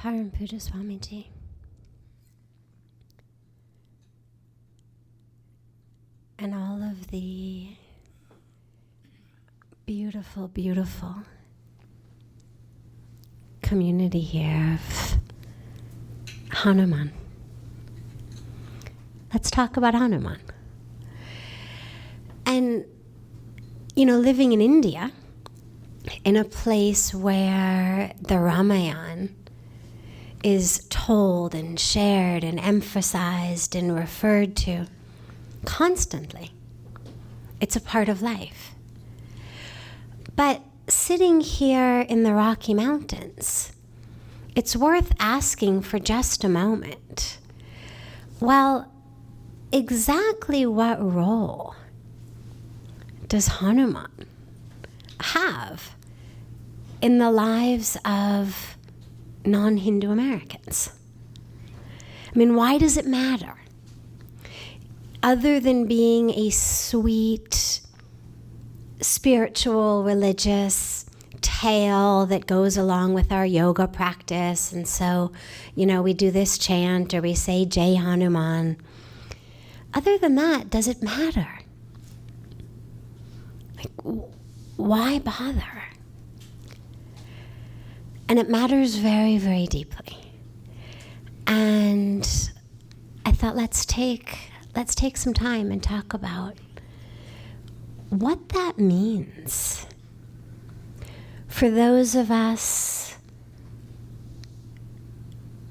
Param Puja Swamiji. And all of the beautiful, beautiful community here of Hanuman. Let's talk about Hanuman. And, living in India, in a place where the Ramayana is told and shared and emphasized and referred to constantly. It's a part of life. But sitting here in the Rocky Mountains, it's worth asking for just a moment. Well, exactly what role does Hanuman have in the lives of non-Hindu Americans? I mean, why does it matter? Other than being a sweet, spiritual, religious tale that goes along with our yoga practice, and so, we do this chant or we say Jai Hanuman. Other than that, does it matter? Why bother? And it matters very, very deeply. And I thought let's take some time and talk about what that means for those of us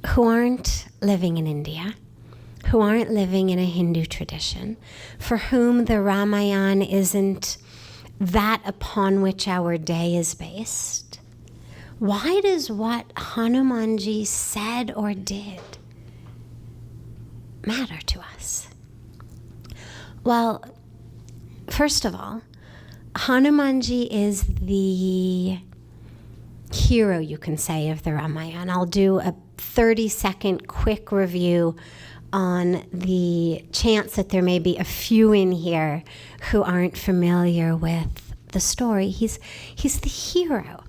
who aren't living in India, who aren't living in a Hindu tradition, for whom the Ramayana isn't that upon which our day is based. Why does what Hanumanji said or did matter to us? Well, first of all, Hanumanji is the hero, you can say, of the Ramayana. I'll do a 30-second quick review on the chance that there may be a few in here who aren't familiar with the story. He's the hero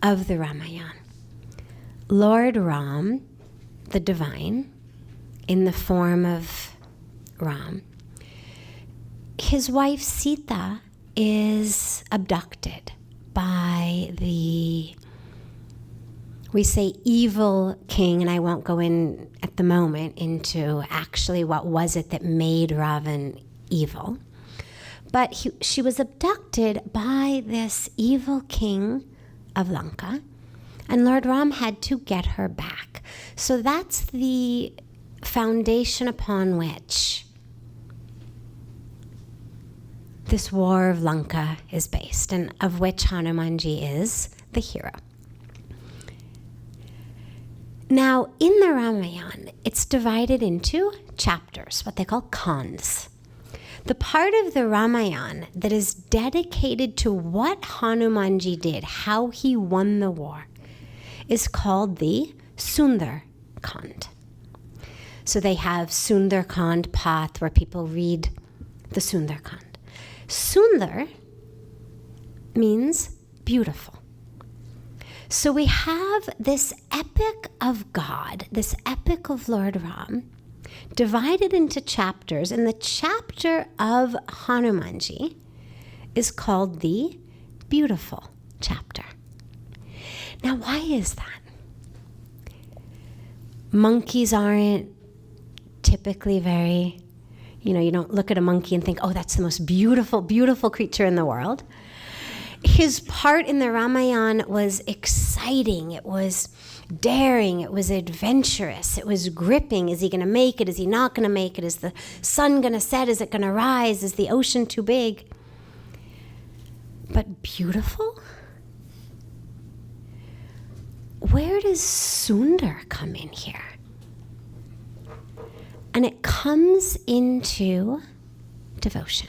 of the Ramayana. Lord Ram, the divine, in the form of Ram, his wife Sita is abducted by we say evil king, and I won't go in at the moment into actually what was it that made Ravan evil. But she was abducted by this evil king of Lanka, and Lord Ram had to get her back. So that's the foundation upon which this war of Lanka is based, and of which Hanumanji is the hero. Now, in the Ramayana, it's divided into chapters, what they call kands. The part of the Ramayana that is dedicated to what Hanumanji did, how he won the war, is called the Sundar Kand. So they have Sundar Kand Path, where people read the Sundar Kand. Sundar means beautiful. So we have this epic of God, this epic of Lord Ram, divided into chapters, and the chapter of Hanumanji is called the beautiful chapter. Now, why is that? Monkeys aren't typically very, you don't look at a monkey and think, oh, that's the most beautiful, beautiful creature in the world. His part in the Ramayana was exciting, it was daring, it was adventurous, it was gripping. Is he going to make it? Is he not going to make it? Is the sun going to set? Is it going to rise? Is the ocean too big? But beautiful? Where does Sundar come in here? And it comes into devotion.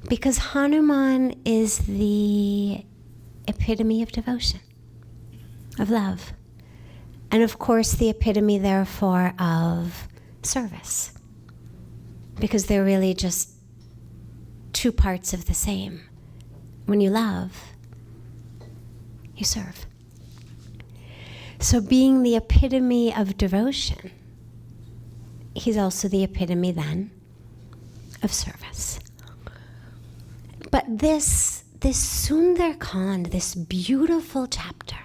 Because Hanuman is the epitome of devotion, of love. And of course, the epitome, therefore, of service. Because they're really just two parts of the same. When you love, you serve. So being the epitome of devotion, he's also the epitome then of service. But this Sundarkand, this beautiful chapter,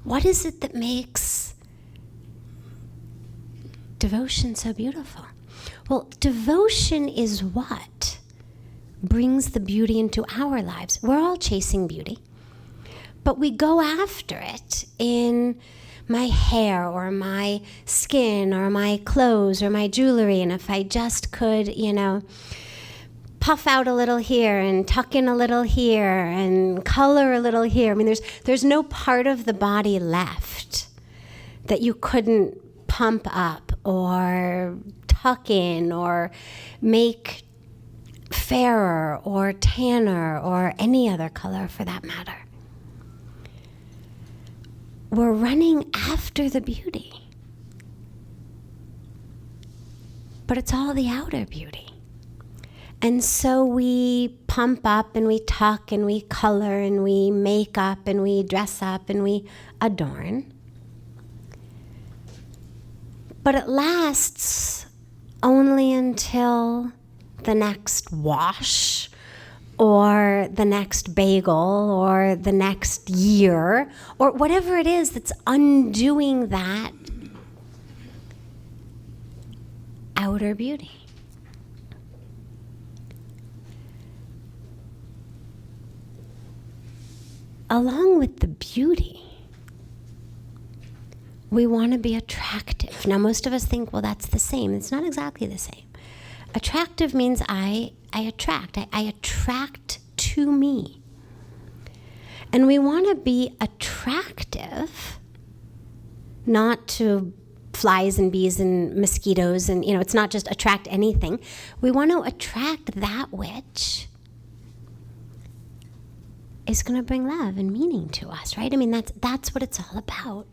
what is it that makes devotion so beautiful? Well, devotion is what brings the beauty into our lives. We're all chasing beauty, but we go after it in my hair or my skin or my clothes or my jewelry. And if I just could, puff out a little here and tuck in a little here and color a little here. I mean, there's no part of the body left that you couldn't pump up or tuck in or make fairer or tanner or any other color for that matter. We're running after the beauty, but it's all the outer beauty. And so we pump up and we tuck and we color and we make up and we dress up and we adorn. But it lasts only until the next wash or the next bagel or the next year or whatever it is that's undoing that outer beauty. Along with the beauty, we want to be attractive. Now, most of us think, well, that's the same. It's not exactly the same. Attractive means I attract. I attract to me. And we want to be attractive, not to flies and bees and mosquitoes. And, it's not just attract anything. We want to attract that which is going to bring love and meaning to us, right? I mean, that's what it's all about.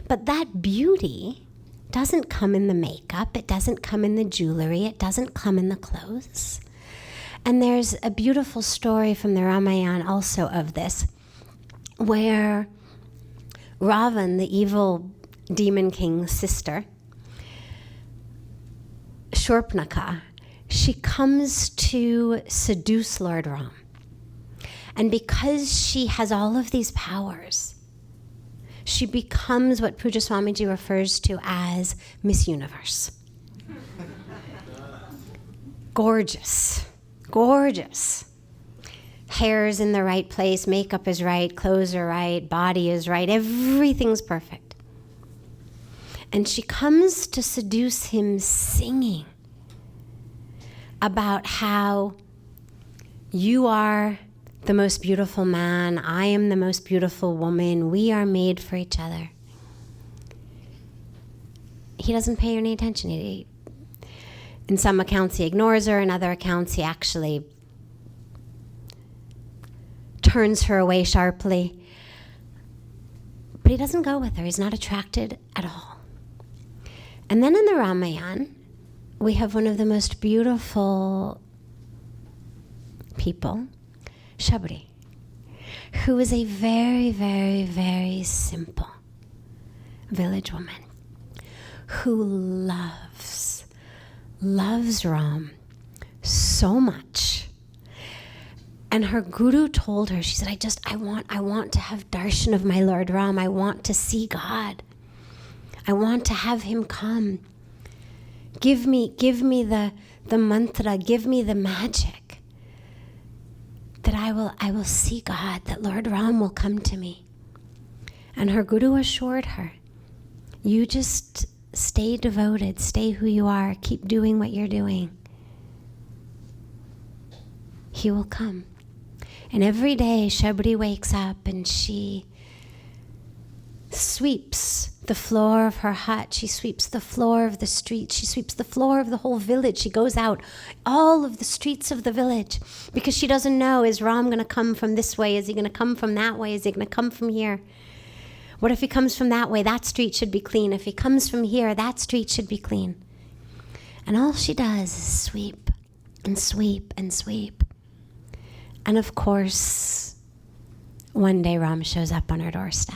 But that beauty doesn't come in the makeup. It doesn't come in the jewelry. It doesn't come in the clothes. And there's a beautiful story from the Ramayana also of this, where Ravan, the evil demon king's sister, Shurpanakha, she comes to seduce Lord Ram. And because she has all of these powers, she becomes what Pujya Swamiji refers to as Miss Universe. Gorgeous, gorgeous. Hair's in the right place, makeup is right, clothes are right, body is right, everything's perfect. And she comes to seduce him singing about how you are the most beautiful man, I am the most beautiful woman, we are made for each other. He doesn't pay her any attention. In some accounts he ignores her, in other accounts he actually turns her away sharply. But he doesn't go with her, he's not attracted at all. And then in the Ramayana, we have one of the most beautiful people, Shabri, who is a very, very, very simple village woman who loves Ram so much. And her guru told her, she said, I want to have darshan of my Lord Ram. I want to see God. I want to have him come. Give me the mantra, give me the magic. That I will see God, that Lord Ram will come to me. And her guru assured her, you just stay devoted, stay who you are, keep doing what you're doing. He will come. And every day Shabri wakes up and she sweeps the floor of her hut. She sweeps the floor of the street. She sweeps the floor of the whole village. She goes out all of the streets of the village because she doesn't know, is Ram going to come from this way? Is he going to come from that way? Is he going to come from here? What if he comes from that way? That street should be clean. If he comes from here, that street should be clean. And all she does is sweep and sweep and sweep. And of course, one day Ram shows up on her doorstep.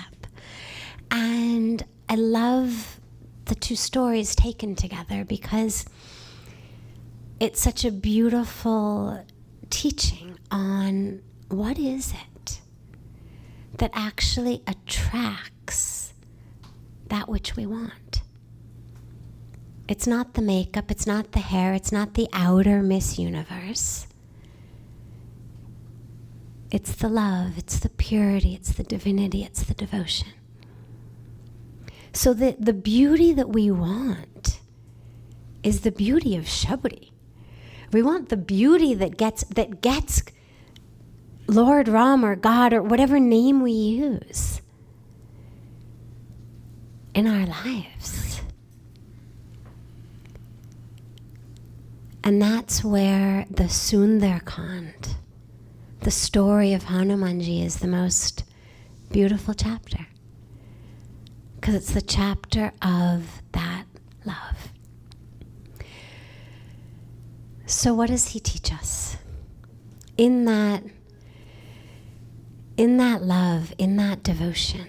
And I love the two stories taken together because it's such a beautiful teaching on what is it that actually attracts that which we want. It's not the makeup, it's not the hair, it's not the outer Miss Universe. It's the love, it's the purity, it's the divinity, it's the devotion. So the beauty that we want is the beauty of Shaburi. We want the beauty that gets Lord Ram or God or whatever name we use in our lives. And that's where the Sundarkand, the story of Hanumanji, is the most beautiful chapter. Because it's the chapter of that love. So what does he teach us? In that love, in that devotion,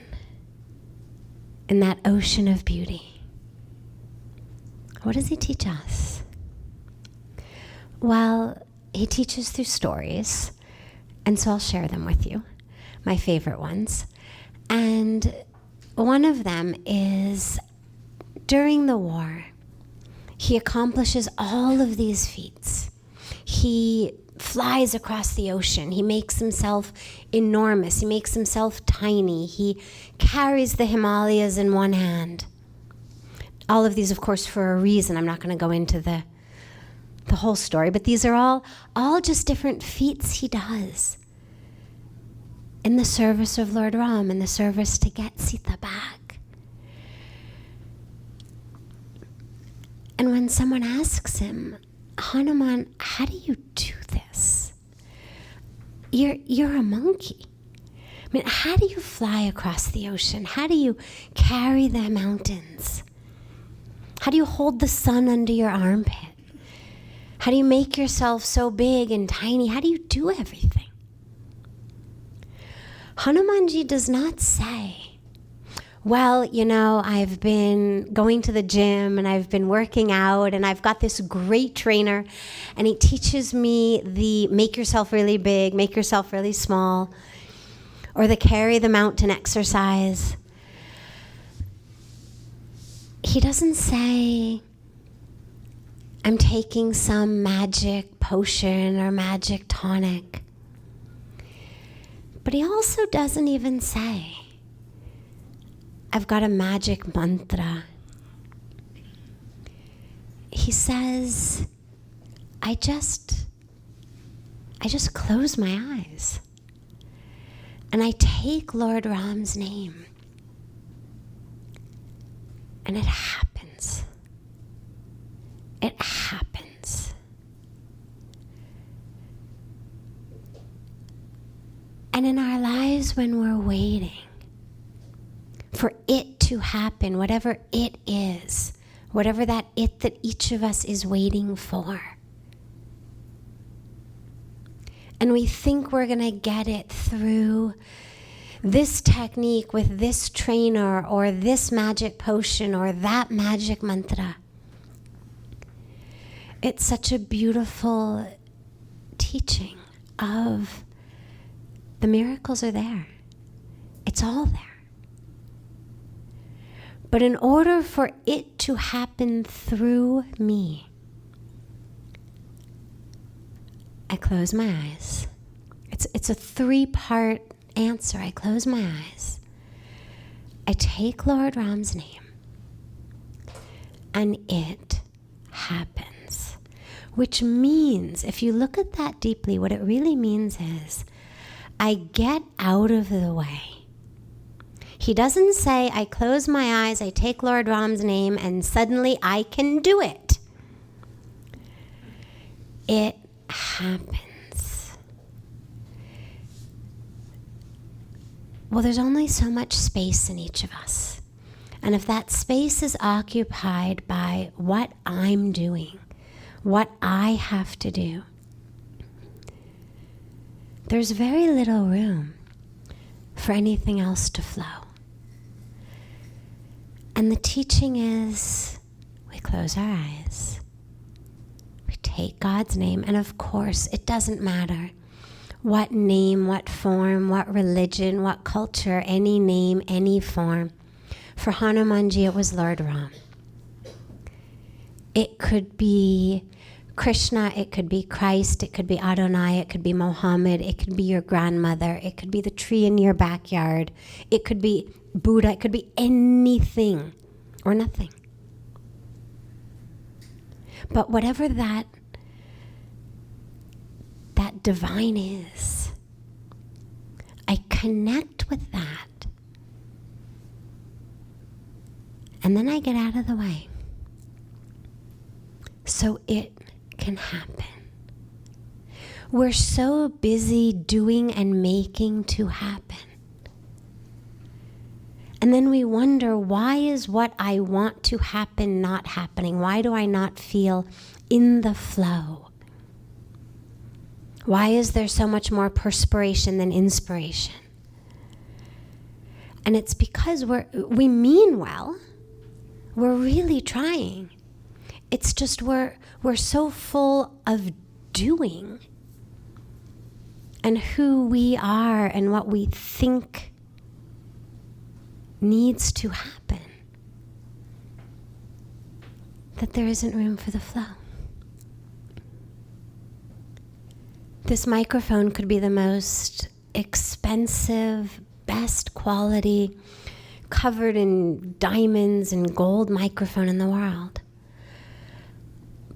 in that ocean of beauty, what does he teach us? Well, he teaches through stories, and so I'll share them with you, my favorite ones. And one of them is during the war, he accomplishes all of these feats. He flies across the ocean. He makes himself enormous. He makes himself tiny. He carries the Himalayas in one hand. All of these, of course, for a reason. I'm not going to go into the whole story, but these are all just different feats he does in the service of Lord Ram, in the service to get Sita back. And when someone asks him, Hanuman, how do you do this? You're a monkey. I mean, how do you fly across the ocean? How do you carry the mountains? How do you hold the sun under your armpit? How do you make yourself so big and tiny? How do you do everything? Hanumanji does not say, well, I've been going to the gym and I've been working out and I've got this great trainer and he teaches me the make yourself really big, make yourself really small, or the carry the mountain exercise. He doesn't say, I'm taking some magic potion or magic tonic. But he also doesn't even say, I've got a magic mantra. He says, I just close my eyes and I take Lord Ram's name and it happens. It happens. And in our lives, when we're waiting for it to happen, whatever it is, whatever that it that each of us is waiting for, and we think we're going to get it through this technique with this trainer or this magic potion or that magic mantra, it's such a beautiful teaching of the miracles are there. It's all there. But in order for it to happen through me, I close my eyes. It's a 3-part answer. I close my eyes. I take Lord Ram's name. And it happens. Which means, if you look at that deeply, what it really means is, I get out of the way. He doesn't say, I close my eyes, I take Lord Ram's name, and suddenly I can do it. It happens. Well, there's only so much space in each of us. And if that space is occupied by what I'm doing, what I have to do, there's very little room for anything else to flow. And the teaching is, we close our eyes, we take God's name, and of course, it doesn't matter what name, what form, what religion, what culture, any name, any form. For Hanumanji, it was Lord Ram. It could be Krishna, it could be Christ, it could be Adonai, it could be Mohammed, it could be your grandmother, it could be the tree in your backyard, it could be Buddha, it could be anything or nothing. But whatever that divine is, I connect with that, and then I get out of the way so it can happen. We're so busy doing and making to happen. And then we wonder, why is what I want to happen not happening? Why do I not feel in the flow? Why is there so much more perspiration than inspiration? And it's because we mean well. We're really trying. It's just we're so full of doing and who we are and what we think needs to happen that there isn't room for the flow. This microphone could be the most expensive, best quality, covered in diamonds and gold microphone in the world.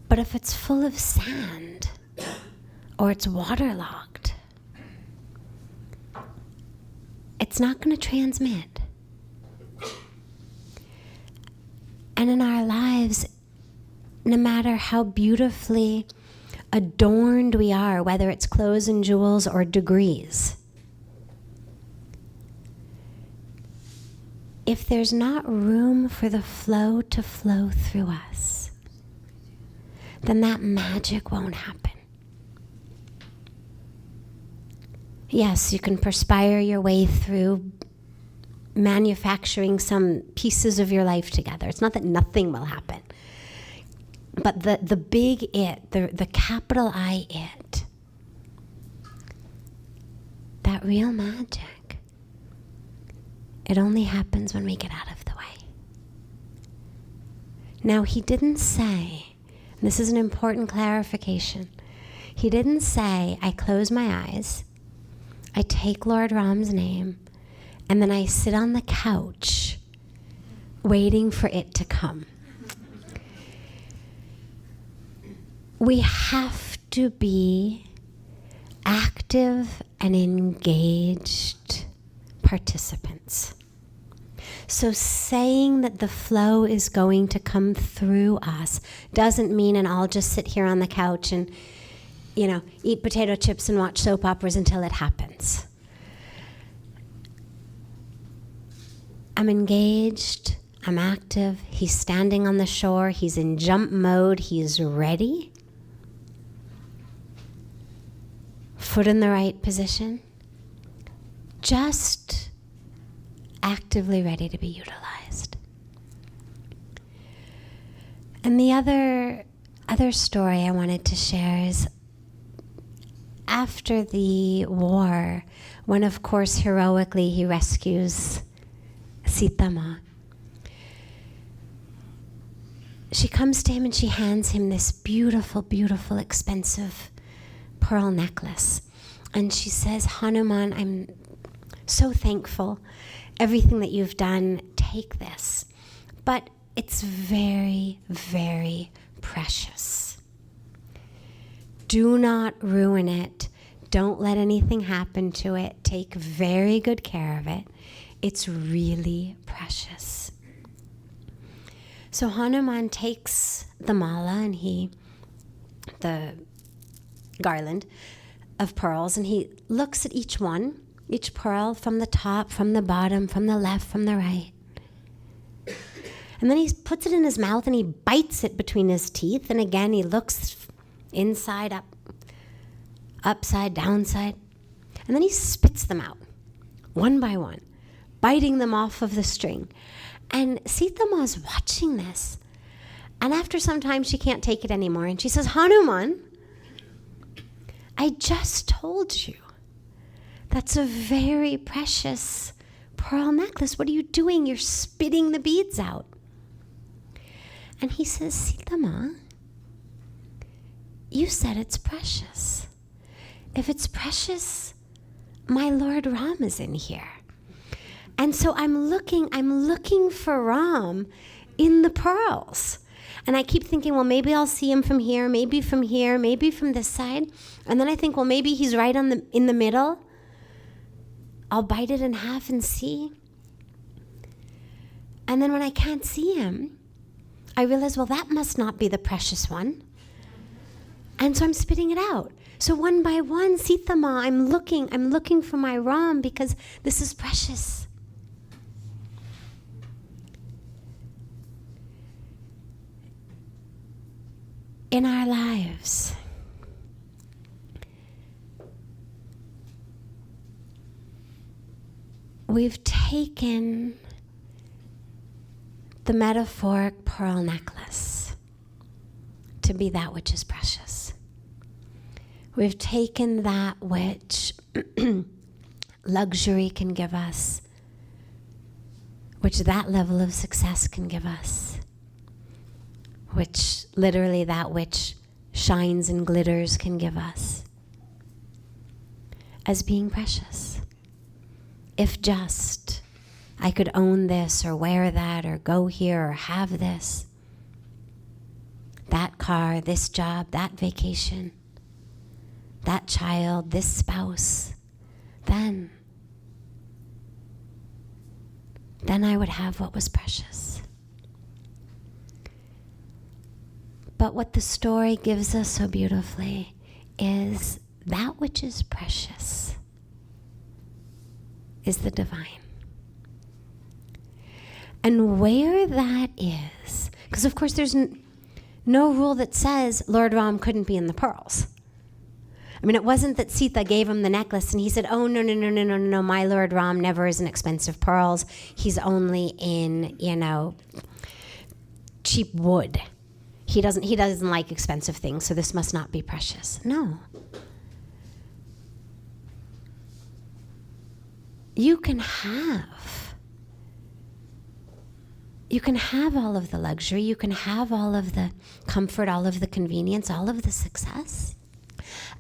But if it's full of sand or it's waterlogged, it's not going to transmit. And in our lives, no matter how beautifully adorned we are, whether it's clothes and jewels or degrees, if there's not room for the flow to flow through us, then that magic won't happen. Yes, you can perspire your way through manufacturing some pieces of your life together. It's not that nothing will happen. But the big it, the capital I it, that real magic, it only happens when we get out of the way. Now, he didn't say, and this is an important clarification, he didn't say, I close my eyes, I take Lord Ram's name, and then I sit on the couch waiting for it to come. We have to be active and engaged participants. So saying that the flow is going to come through us doesn't mean, and I'll just sit here on the couch and, eat potato chips and watch soap operas until it happens. I'm engaged, I'm active, he's standing on the shore, he's in jump mode, he's ready. Foot in the right position, just actively ready to be utilized. And the other story I wanted to share is after the war, when of course heroically he rescues Sita Ma. She comes to him and she hands him this beautiful, beautiful, expensive pearl necklace. And she says, Hanuman, I'm so thankful. Everything that you've done, take this. But it's very, very precious. Do not ruin it. Don't let anything happen to it. Take very good care of it. It's really precious. So Hanuman takes the mala and the garland of pearls, and he looks at each pearl from the top, from the bottom, from the left, from the right. And then he puts it in his mouth and he bites it between his teeth, and again he looks inside, up, upside, downside, and then he spits them out, one by one, biting them off of the string. And Sita Ma is watching this. And after some time, she can't take it anymore. And she says, Hanuman, I just told you that's a very precious pearl necklace. What are you doing? You're spitting the beads out. And he says, Sita Ma, you said it's precious. If it's precious, my Lord Ram is in here. And so I'm looking for Ram in the pearls. And I keep thinking, well, maybe I'll see him from here, maybe from this side. And then I think, well, maybe he's right in the middle. I'll bite it in half and see. And then when I can't see him, I realize, well, that must not be the precious one. And so I'm spitting it out. So one by one, Sita Ma, I'm looking for my Ram because this is precious. In our lives, we've taken the metaphoric pearl necklace to be that which is precious. We've taken that which luxury can give us, which that level of success can give us, which literally that which shines and glitters can give us, as being precious. If just I could own this or wear that or go here or have this, that car, this job, that vacation, that child, this spouse, then I would have what was precious. But what the story gives us so beautifully is that which is precious is the divine. And where that is, because of course there's no rule that says Lord Ram couldn't be in the pearls. I mean, it wasn't that Sita gave him the necklace and he said, oh, no, my Lord Ram never is in expensive pearls. He's only in, cheap wood. He doesn't like expensive things, so this must not be precious. No. You can have all of the luxury, you can have all of the comfort, all of the convenience, all of the success,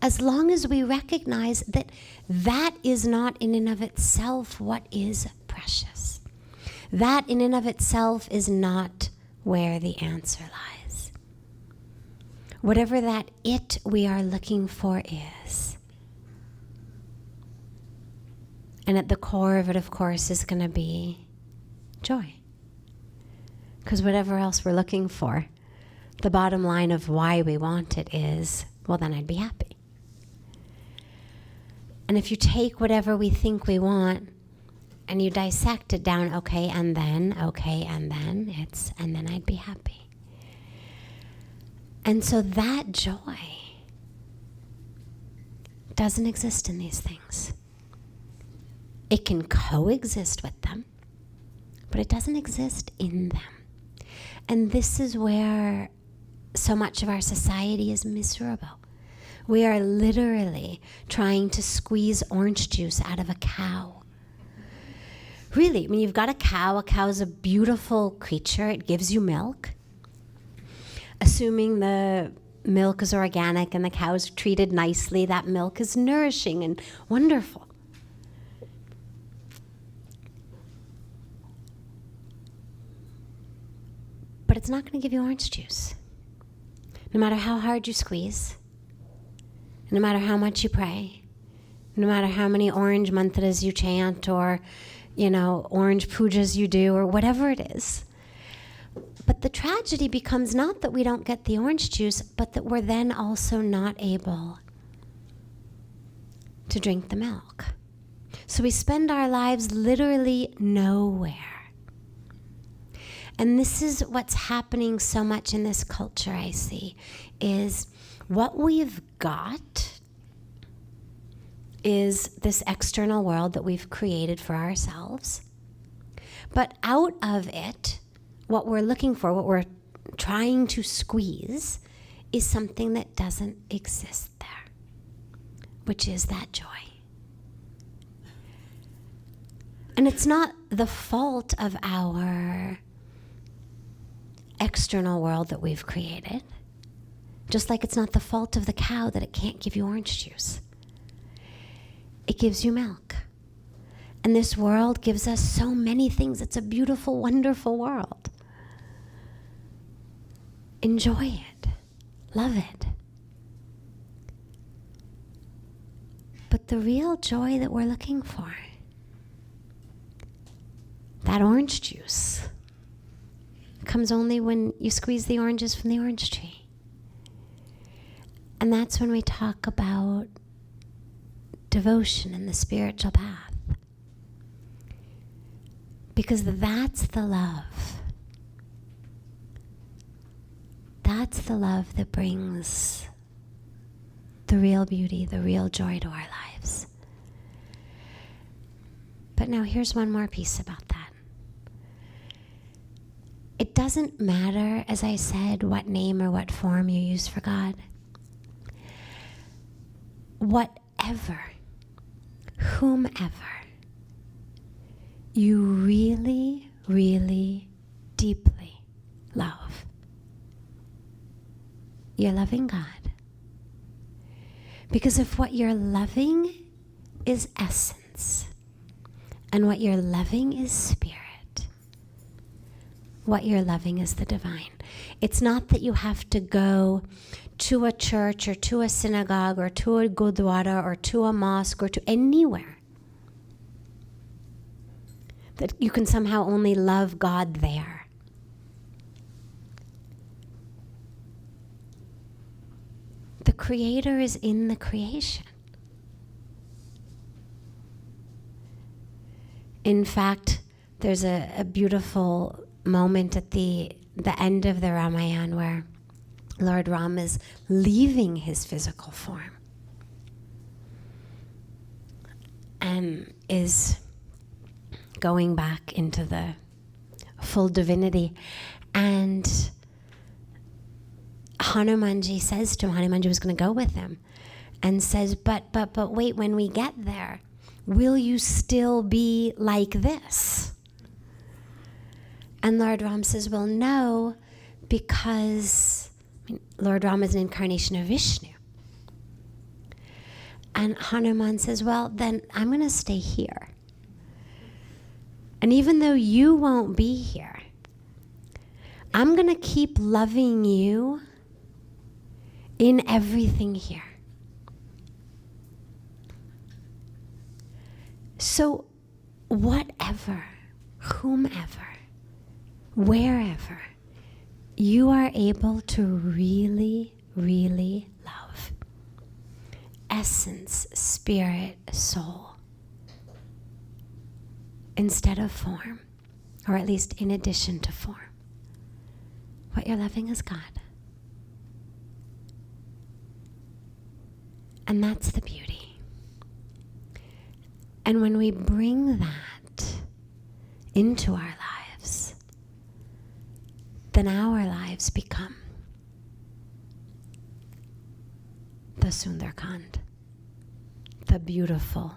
as long as we recognize that that is not in and of itself what is precious. That in and of itself is not where the answer lies. Whatever that it we are looking for is. And at the core of it, of course, is going to be joy. Because whatever else we're looking for, the bottom line of why we want it is, well, then I'd be happy. And if you take whatever we think we want and you dissect it down, and then I'd be happy. And so that joy doesn't exist in these things. It can coexist with them, but it doesn't exist in them. And this is where so much of our society is miserable. We are literally trying to squeeze orange juice out of a cow. Really, I mean, you've got a cow. A cow is a beautiful creature. It gives you milk. Assuming the milk is organic and the cow is treated nicely, that milk is nourishing and wonderful. But it's not going to give you orange juice. No matter how hard you squeeze, no matter how much you pray, no matter how many orange mantras you chant or, orange pujas you do or whatever it is. But the tragedy becomes not that we don't get the orange juice, but that we're then also not able to drink the milk. So we spend our lives literally nowhere. And this is what's happening so much in this culture, I see, is what we've got is this external world that we've created for ourselves. But out of it, what we're looking for, what we're trying to squeeze, is something that doesn't exist there, which is that joy. And it's not the fault of our external world that we've created, just like it's not the fault of the cow that it can't give you orange juice. It gives you milk. And this world gives us so many things. It's a beautiful, wonderful world. Enjoy it. Love it. But the real joy that we're looking for, that orange juice, comes only when you squeeze the oranges from the orange tree. And that's when we talk about devotion and the spiritual path. Because that's the love. That's the love that brings the real beauty, the real joy to our lives. But now here's one more piece about that. It doesn't matter, as I said, what name or what form you use for God. Whatever, whomever you really, really deeply love, you're loving God. Because if what you're loving is essence, and what you're loving is spirit, what you're loving is the divine. It's not that you have to go to a church or to a synagogue or to a gurdwara or to a mosque or to anywhere. That you can somehow only love God there. The Creator is in the creation. In fact, there's a beautiful moment at the end of the Ramayana where Lord Ram is leaving his physical form and is going back into the full divinity. And Hanumanji says to him, Hanumanji was going to go with him, and says, but wait, when we get there, will you still be like this? And Lord Ram says, well, no, because Lord Ram is an incarnation of Vishnu. And Hanuman says, well, then I'm going to stay here. And even though you won't be here, I'm going to keep loving you in everything here. So whatever, whomever, wherever you are able to really, really love, essence, spirit, soul, instead of form, or at least in addition to form, what you're loving is God. And that's the beauty. And when we bring that into our lives, then our lives become the Sundarkand, the beautiful